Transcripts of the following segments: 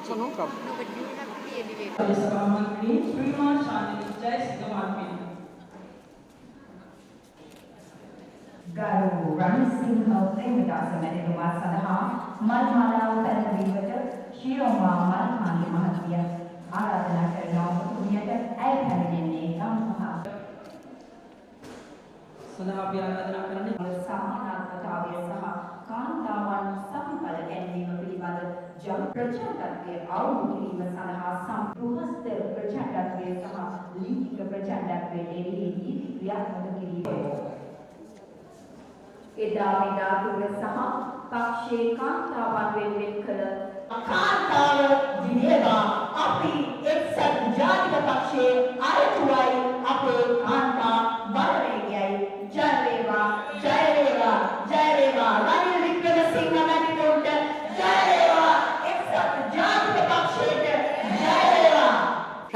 So no problem. No, but you have to be elevated. ගරු රණසිංහ ප්‍රේමදාස මැතිතුමා සඳහා මල් මාලාව පැනවීමට ශිරෝමා මල්මාලි මහත්මිය ආරාධනා කරනවා. ඔබතුමියට ඇය පැමිණෙන්නේ ගම්පහ සඳහා අපි ආරාධනා කරන්නේ සමානාත්මතාවය සහ කාන්තාවන් සමබල ගැනීම පිළිබඳ ජන ප්‍රචණ්ඩත්වයේ අවුල් කිරීම සඳහා සම්පූර්ණස්ත ප්‍රචණ්ඩත්වයේ සහ ලිංගික ප්‍රචණ්ඩත්වයේ දෙවිහිදී ක්‍රියාත්මක කිරීම. එදා මෙදා දුර සහ පක්ෂයේ කාන්තාවන් වෙනුවෙන් කළ කාන්තාව දිනේවා අපි එක්සත් ජාතික පක්ෂයේ අයතුවයි අපේ කාන්තා බලවේගයයි. ජය වේවා ජය වේවා ජය වේවා රනිල් වික්‍රමසිංහ මැතිතුමන්ට ජය වේවා එක්සත් ජාතික පක්ෂයට ජය වේවා.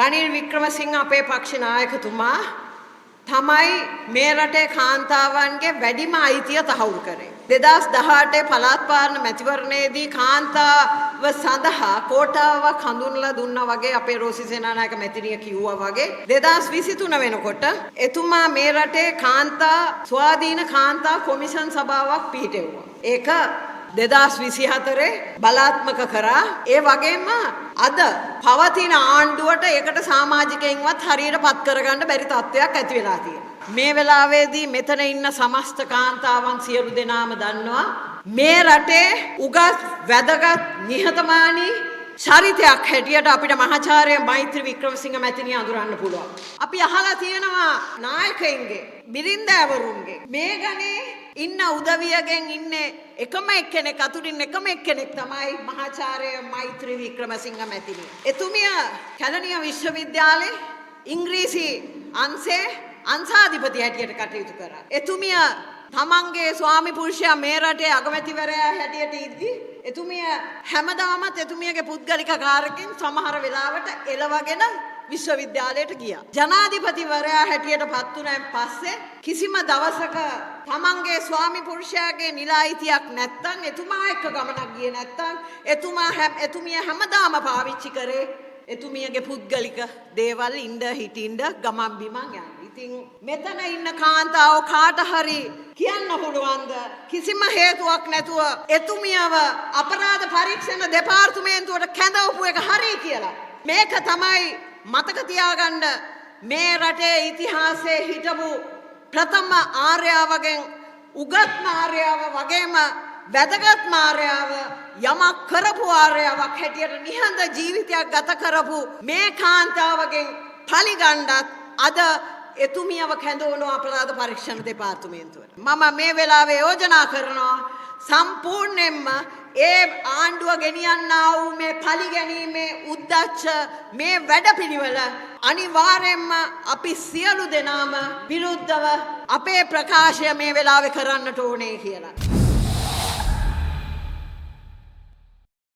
රනිල් වික්‍රමසිංහ අපේ පක්ෂ නායකතුමා තමයි මේ රටේ කාන්තාවන්ගේ වැඩිම අයිතිය තහවුරු කරේ. 2018 පළාත් පාලන මැතිවරණයේදී කාන්තාව සඳහා කෝටාවක් හඳුන්වලා දුන්නා වගේ අපේ රෝසි සේනානායක මැතිණිය කිව්වා වගේ 2023 වෙනකොට එතුමා මේ රටේ කාන්තා ස්වාධීන කාන්තා කොමිෂන් සභාවක් පිහිටෙව්වා. ඒක 2024 බලාත්මක කරා. ඒ වගේම අද පවතින ආණ්ඩුවට ඒකට සමාජිකයින්වත් හරියට පත් කරගන්න බැරි තත්ත්වයක් ඇති වෙලා තියෙනවා. මේ වෙලාවේදී මෙතන ඉන්න සමස්ත කාන්තාවන් සියලු දෙනාම දන්නවා මේ රටේ උගත් වැදගත් නිහතමානී චරිතයක් හැටියට අපිට මහාචාර්ය මෛත්‍රී වික්‍රමසිංහ මැතිණිය අඳුරන්න පුළුවන්. අපි අහලා තියෙනවා නායකයින්ගේ බිරින්දෑවරුන්ගේ මේ ගණේ ඉන්න උදවියගෙන් ඉන්නේ එකම එක්කෙනෙක් අතුරින් එකම එක්කෙනෙක් තමයි මහාචාර්ය මෛත්‍රී වික්‍රමසිංහ මැතිණිය. එතුමිය කැලණිය විශ්වවිද්‍යාලයේ ඉංග්‍රීසි අංශයේ අංශාධිපති හැටියට කටයුතු කරා. එතුමිය තමන්ගේ ස්වාමි පුරුෂයා මේ රටේ අගමැතිවරයා හැටියට ඉද්දී එතුමිය හැමදාමත් එතුමියගේ පුද්ගලික කාර්යකින් සමහර වෙලාවට එළවගෙන විශ්වවිද්‍යාලයට ගියා. ජනාධිපතිවරයා හැටියට පත් වුණාන් පස්සේ කිසිම දවසක තමන්ගේ ස්වාමි පුරුෂයාගේ නිලායිතියක් නැත්තම් එතුමා එක්ක ගමනක් ගියේ නැත්තම් එතුමිය හැමදාම පාවිච්චි කරේ එතුමියගේ පුද්ගලික දේවල් ඉඳ හිටින්න ගමන් බිමන් යන්න. ඉතින් මෙතන ඉන්න කාන්තාව කාට හරි කියන්න පුළුවන්ද කිසිම හේතුවක් නැතුව එතුමියව අපරාධ පරීක්ෂණ දෙපාර්තමේන්තුවට කැඳවපු එක හරි කියලා. මේක තමයි මතක තියාගන්න මේ රටේ ඉතිහාසයේ හිටපු ප්‍රථම ආර්යාවගෙන් උගත්ම ආර්යාව වගේම වැදගත්ම ආර්යාව යමක් කරපු ආර්යාවක් හැටියට නිහඬ ජීවිතයක් ගත කරපු මේ කාන්තාවගෙන් පලිගණ්ඩත් අද එතුමියව කැඳවන අපරාධ පරීක්ෂණ දෙපාර්තමේන්තුවට. මම මේ වෙලාවේ යෝජනා කරනවා සම්පූර්ණයෙන්ම ඒ ආණ්ඩුව ගෙනියන්නා වූ මේ පලිගැනීමේ උද්දච්ච මේ වැඩපිළිවෙල අනිවාර්යෙන්ම අපි සියලු දෙනාම විරුද්ධව අපේ ප්‍රකාශය මේ වෙලාවේ කරන්නට ඕනේ කියලා.